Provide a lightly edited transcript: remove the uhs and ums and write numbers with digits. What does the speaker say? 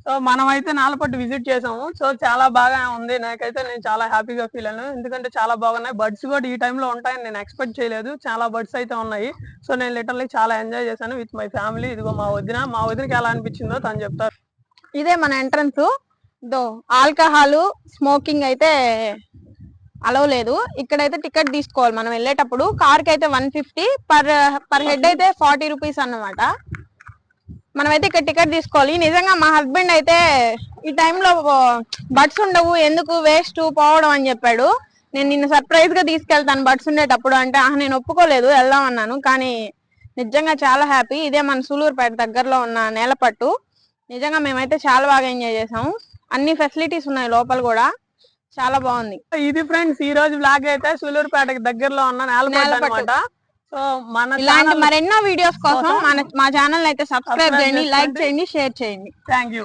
So మనమైతే నాలపట్టు visit చేసాము. So చాలా బాగా ఉంది. నేను చాలా హ్యాపీగా ఫీల్ అయ్యాను. ఎందుకంటే చాలా బాగున్నాయి. బర్డ్స్ కూడా ఈ టైంలో ఉంటాయని నేను ఎక్స్పెక్ట్ చేయలేదు. చాలా బర్డ్స్ అయితే ఉన్నాయి. సో నేను లిటరల్లీ చాలా ఎంజాయ్ చేశాను విత్ మై ఫ్యామిలీ. ఇదిగో మా వదినకి ఎలా అనిపించిందో తను చెప్తారు. ఇదే మన ఎంట్రన్స్. ఆల్కహాల్ స్మోకింగ్ అయితే అలవ్ లేదు. ఇక్కడైతే టికెట్ తీసుకోవాలి మనం వెళ్ళేటప్పుడు. కార్ కి అయితే 150, పర్ హెడ్ అయితే 40 రూపీస్ అన్నమాట. మనమైతే ఇక్కడ టికెట్ తీసుకోవాలి. నిజంగా మా హస్బెండ్ అయితే ఈ టైంలో బడ్స్ ఉండవు, ఎందుకు వేస్ట్ పోవడం అని చెప్పాడు. నేను నిన్ను సర్ప్రైజ్ గా తీసుకెళ్తాను బడ్స్ ఉండేటప్పుడు అంటే నేను ఒప్పుకోలేదు, వెళ్దాం అన్నాను. కానీ నిజంగా చాలా హ్యాపీ. ఇదే మన సూలూరుపేట దగ్గరలో ఉన్న నేలపట్టు. నిజంగా మేమైతే చాలా బాగా ఎంజాయ్ చేసాము. అన్ని ఫెసిలిటీస్ ఉన్నాయి లోపల కూడా, చాలా బాగుంది. ఇది ఫ్రెండ్స్ ఈ రోజు బ్లాగ్ అయితే సూలూరుపేటకి దగ్గరలో ఉన్న నేలపట్టు అన్నమాట. సో ఇలాంటి మరెన్నో వీడియోస్ కోసం మా ఛానల్ అయితే సబ్స్క్రైబ్ చేయండి, లైక్ చేయండి, షేర్ చేయండి. Thank you.